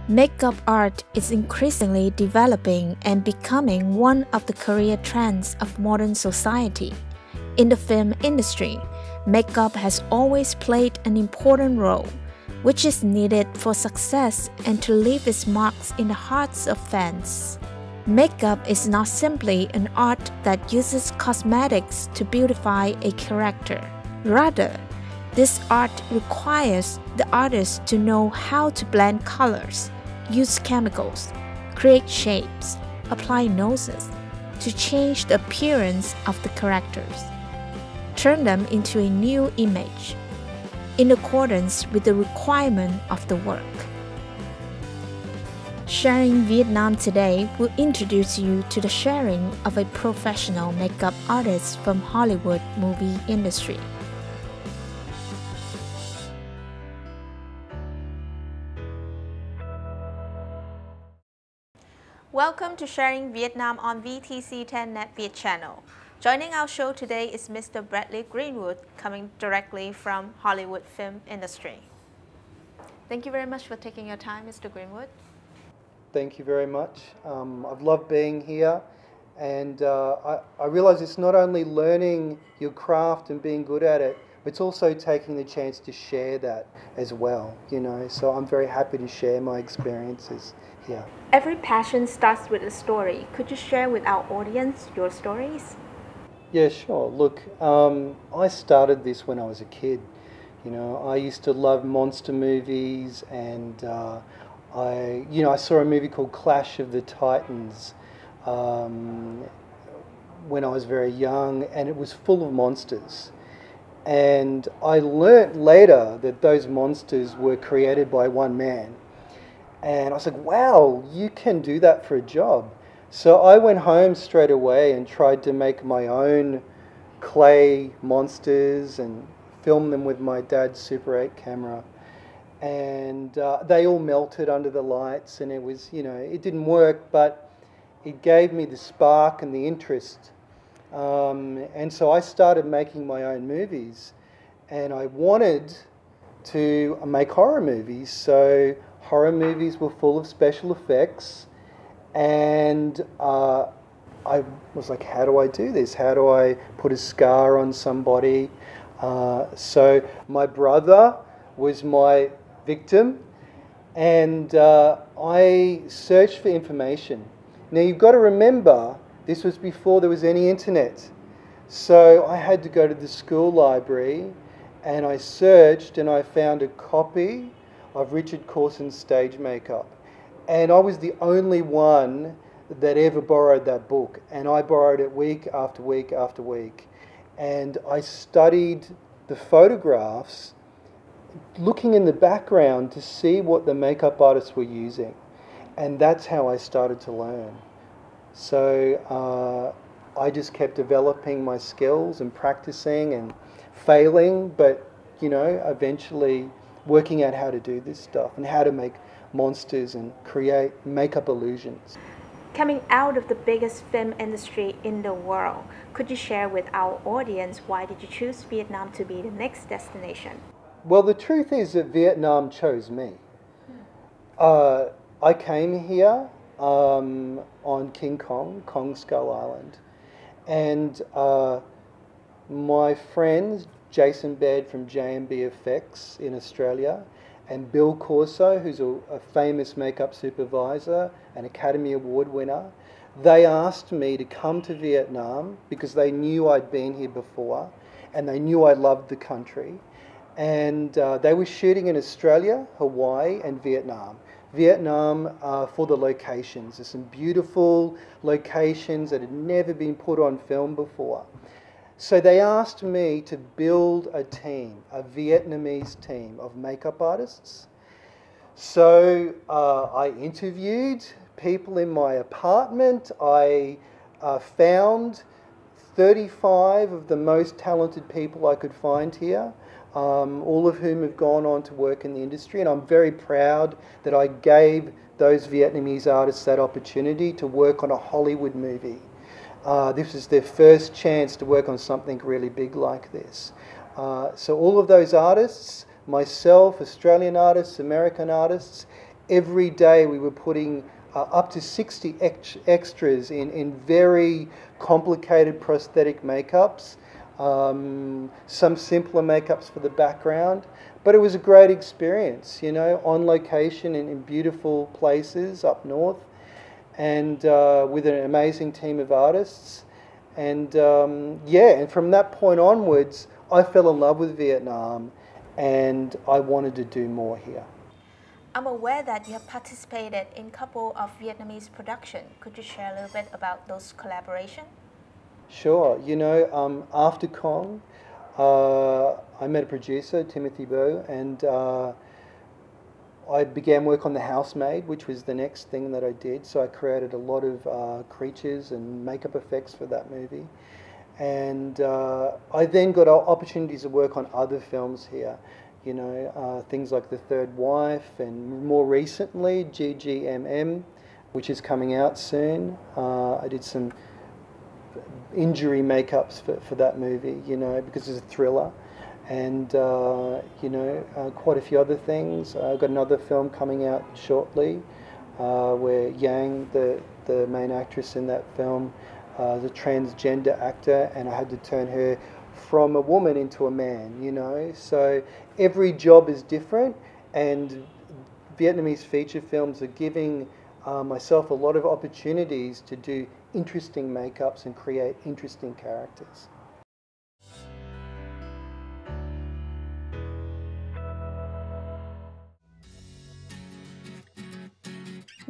Makeup art is increasingly developing and becoming one of the career trends of modern society. In the film industry, makeup has always played an important role, which is needed for success and to leave its marks in the hearts of fans. Makeup is not simply an art that uses cosmetics to beautify a character. Rather, this art requires the artist to know how to blend colors, use chemicals, create shapes, apply noses, to change the appearance of the characters, turn them into a new image, in accordance with the requirement of the work. Sharing Vietnam today will introduce you to the sharing of a professional makeup artist from Hollywood movie industry. Welcome to Sharing Vietnam on VTC 10 Net Viet channel. Joining our show today is Mr. Bradley Greenwood, coming directly from Hollywood film industry. Thank you very much for taking your time, Mr. Greenwood. Thank you very much. I've loved being here, and I realize it's not only learning your craft and being good at it, but it's also taking the chance to share that as well, you know, so I'm very happy to share my experiences here. Every passion starts with a story. Could you share with our audience your stories? Yeah, sure. Look, I started this when I was a kid. You know, I used to love monster movies, and I saw a movie called Clash of the Titans when I was very young, and it was full of monsters. And I learnt later that those monsters were created by one man. And I was like, wow, you can do that for a job. So I went home straight away and tried to make my own clay monsters and film them with my dad's Super 8 camera. And they all melted under the lights, and it was, you know, it didn't work, but it gave me the spark and the interest. And so I started making my own movies, and I wanted to make horror movies. So horror movies were full of special effects, and I was like, how do I do this? How do I put a scar on somebody? So my brother was my victim, and I searched for information. Now you've got to remember, this was before there was any internet. So I had to go to the school library, and I searched, and I found a copy of Richard Corson's Stage Makeup. And I was the only one that ever borrowed that book. And I borrowed it week after week after week. And I studied the photographs, looking in the background to see what the makeup artists were using. And that's how I started to learn. So I just kept developing my skills and practicing and failing, but, you know, eventually working out how to do this stuff and how to make monsters and create makeup illusions. Coming out of the biggest film industry in the world, could you share with our audience why did you choose Vietnam to be the next destination? Well, the truth is that Vietnam chose me. I came here on King Kong Skull Island, and my friends Jason Baird from J&B Effects in Australia, and Bill Corso, who's a famous makeup supervisor, an Academy Award winner, they asked me to come to Vietnam because they knew I'd been here before, and they knew I loved the country. And they were shooting in Australia, Hawaii, and Vietnam. Vietnam for the locations. There's some beautiful locations that had never been put on film before. So they asked me to build a team, a Vietnamese team of makeup artists. So I interviewed people in my apartment. I found 35 of the most talented people I could find here, all of whom have gone on to work in the industry, and I'm very proud that I gave those Vietnamese artists that opportunity to work on a Hollywood movie. This is their first chance to work on something really big like this. So all of those artists, myself, Australian artists, American artists, every day we were putting up to 60 extras in very complicated prosthetic makeups, some simpler makeups for the background. But it was a great experience, you know, on location in beautiful places up north, and with an amazing team of artists. And and from that point onwards, I fell in love with Vietnam, and I wanted to do more here. I'm aware that you have participated in a couple of Vietnamese productions. Could you share a little bit about those collaborations? Sure. You know, after Kong, I met a producer, Timothy Bow, and I began work on The Housemaid, which was the next thing that I did. So I created a lot of creatures and makeup effects for that movie. And I then got opportunities to work on other films here. You know, things like The Third Wife, and more recently, GGMM, which is coming out soon. I did some injury makeups for that movie, you know, because it's a thriller. And, you know, quite a few other things. I've got another film coming out shortly where Yang, the main actress in that film, is a transgender actor, and I had to turn her from a woman into a man, you know. So every job is different, and Vietnamese feature films are giving myself a lot of opportunities to do interesting makeups and create interesting characters.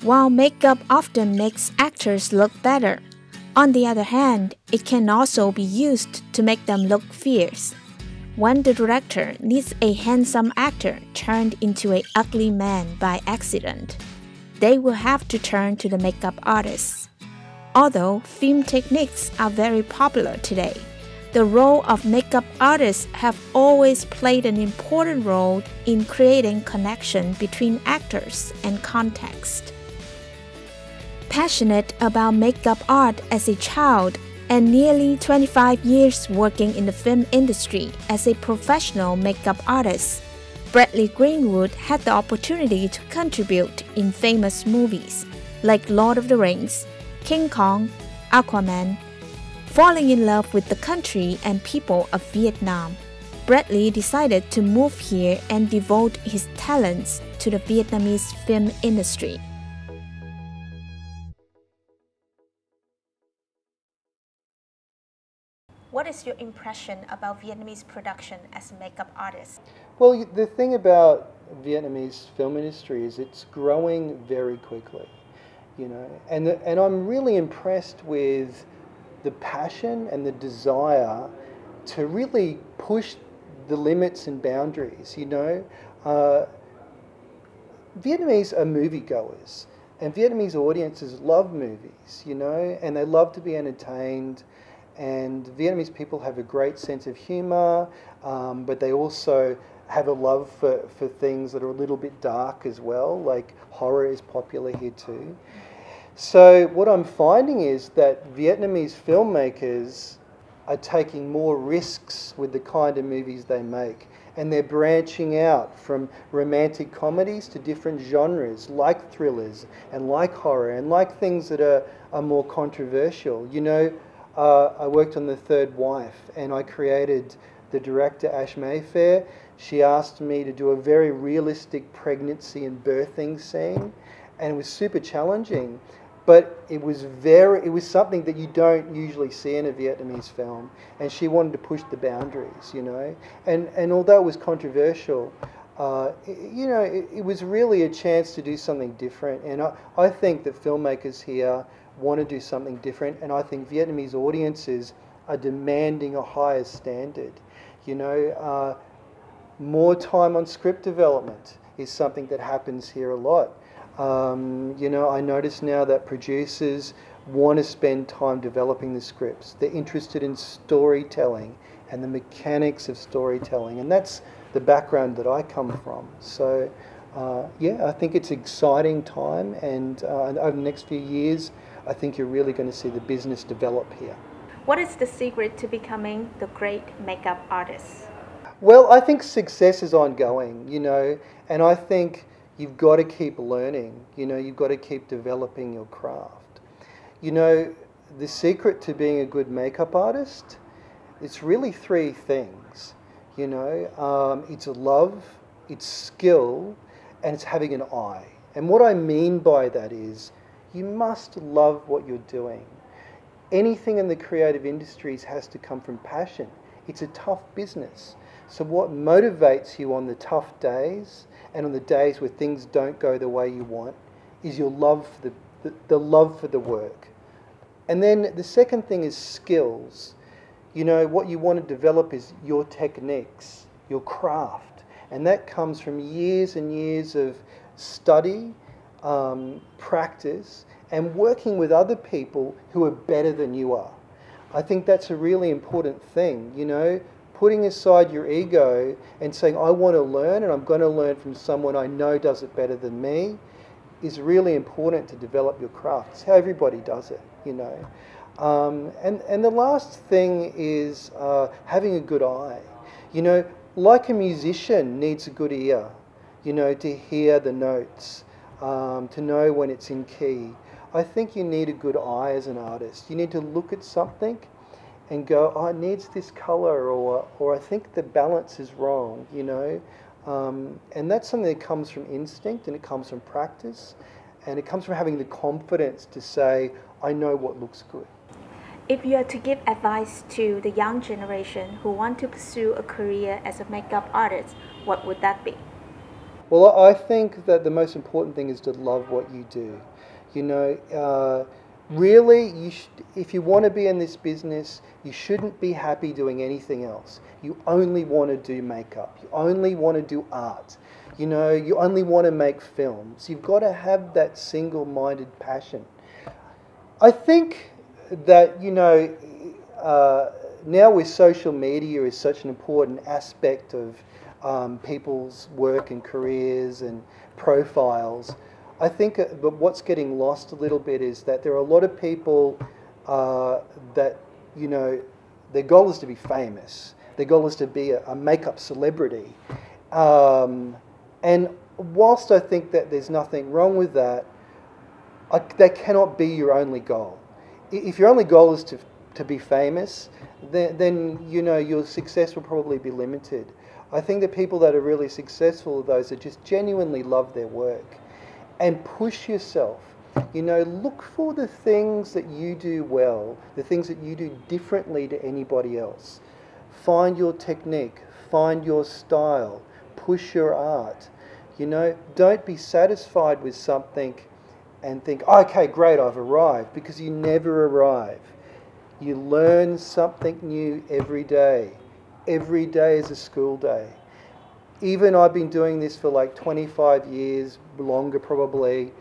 While makeup often makes actors look better, on the other hand, it can also be used to make them look fierce. When the director needs a handsome actor turned into an ugly man by accident, they will have to turn to the makeup artists. Although film techniques are very popular today, the role of makeup artists have always played an important role in creating connection between actors and context. Passionate about makeup art as a child and nearly 25 years working in the film industry as a professional makeup artist, Bradley Greenwood had the opportunity to contribute in famous movies like Lord of the Rings, King Kong, Aquaman. Falling in love with the country and people of Vietnam, Bradley decided to move here and devote his talents to the Vietnamese film industry. What is your impression about Vietnamese production as a makeup artist? Well, the thing about Vietnamese film industry is it's growing very quickly, you know, and I'm really impressed with the passion and the desire to really push the limits and boundaries, you know. Vietnamese are moviegoers, and Vietnamese audiences love movies, you know, and they love to be entertained. And Vietnamese people have a great sense of humour, but they also have a love for things that are a little bit dark as well, like horror is popular here too. So what I'm finding is that Vietnamese filmmakers are taking more risks with the kind of movies they make, and they're branching out from romantic comedies to different genres, like thrillers and like horror and like things that are more controversial. You know, I worked on The Third Wife, and I created the director, Ash Mayfair. She asked me to do a very realistic pregnancy and birthing scene, and it was super challenging. But it was something that you don't usually see in a Vietnamese film, and she wanted to push the boundaries, you know. And although it was controversial, you know, it was really a chance to do something different. And I think that filmmakers here want to do something different, and I think Vietnamese audiences are demanding a higher standard. You know, more time on script development is something that happens here a lot. You know, I notice now that producers want to spend time developing the scripts. They're interested in storytelling and the mechanics of storytelling, and that's the background that I come from. So, yeah, I think it's an exciting time, and over the next few years, I think you're really going to see the business develop here. What is the secret to becoming the great makeup artist? Well, I think success is ongoing, you know, and I think, You've got to keep learning. You know, you've got to keep developing your craft. You know, the secret to being a good makeup artist, it's really three things. You know, it's love, it's skill, and it's having an eye. And what I mean by that is you must love what you're doing. Anything in the creative industries has to come from passion. It's a tough business. So what motivates you on the tough days and on the days where things don't go the way you want is your love for the love for the work. And then the second thing is skills. You know, what you want to develop is your techniques, your craft. And that comes from years and years of study, practice, and working with other people who are better than you are. I think that's a really important thing, you know, putting aside your ego and saying, I want to learn and I'm going to learn from someone I know does it better than me, is really important to develop your craft. It's how everybody does it, you know. And the last thing is having a good eye. You know, like a musician needs a good ear, you know, to hear the notes, to know when it's in key. I think you need a good eye as an artist. You need to look at something and go, oh, it needs this colour, or I think the balance is wrong, you know. And that's something that comes from instinct, and it comes from practice, and it comes from having the confidence to say, I know what looks good. If you are to give advice to the young generation who want to pursue a career as a makeup artist, what would that be? Well, I think that the most important thing is to love what you do. You know, really, if you want to be in this business, you shouldn't be happy doing anything else. You only want to do makeup. You only want to do art. You know, you only want to make films. You've got to have that single-minded passion. I think that, you know, now with social media is such an important aspect of people's work and careers and profiles. I think but what's getting lost a little bit is that there are a lot of people that, you know, their goal is to be famous. Their goal is to be a makeup celebrity. And whilst I think that there's nothing wrong with that, that cannot be your only goal. If your only goal is to be famous, then you know, your success will probably be limited. I think the people that are really successful are those that just genuinely love their work. And push yourself. You know, look for the things that you do well, the things that you do differently to anybody else. Find your technique, find your style, push your art. You know, don't be satisfied with something and think, okay, great, I've arrived, because you never arrive. You learn something new every day. Every day is a school day. Even I've been doing this for like 25 years, longer probably,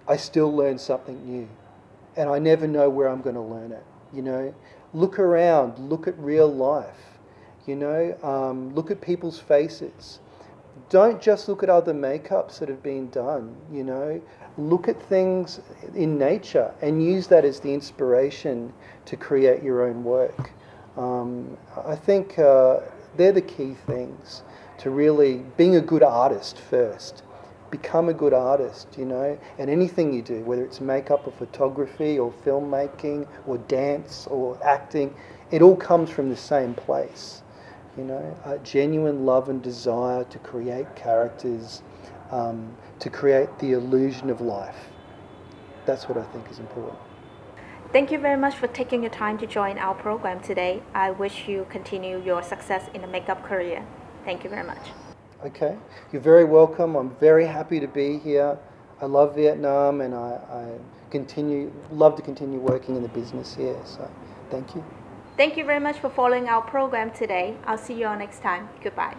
I still learn something new. And I never know where I'm going to learn it, you know. Look around, look at real life, you know, look at people's faces. Don't just look at other makeups that have been done, you know. Look at things in nature and use that as the inspiration to create your own work. I think they're the key things to really being a good artist first. Become a good artist, you know, and anything you do, whether it's makeup or photography or filmmaking or dance or acting, it all comes from the same place, you know, a genuine love and desire to create characters, to create the illusion of life. That's what I think is important. Thank you very much for taking your time to join our program today. I wish you continue your success in the makeup career. Thank you very much. Okay, you're very welcome. I'm very happy to be here. I love Vietnam, and I love to continue working in the business here. So, thank you. Thank you very much for following our program today. I'll see you all next time. Goodbye.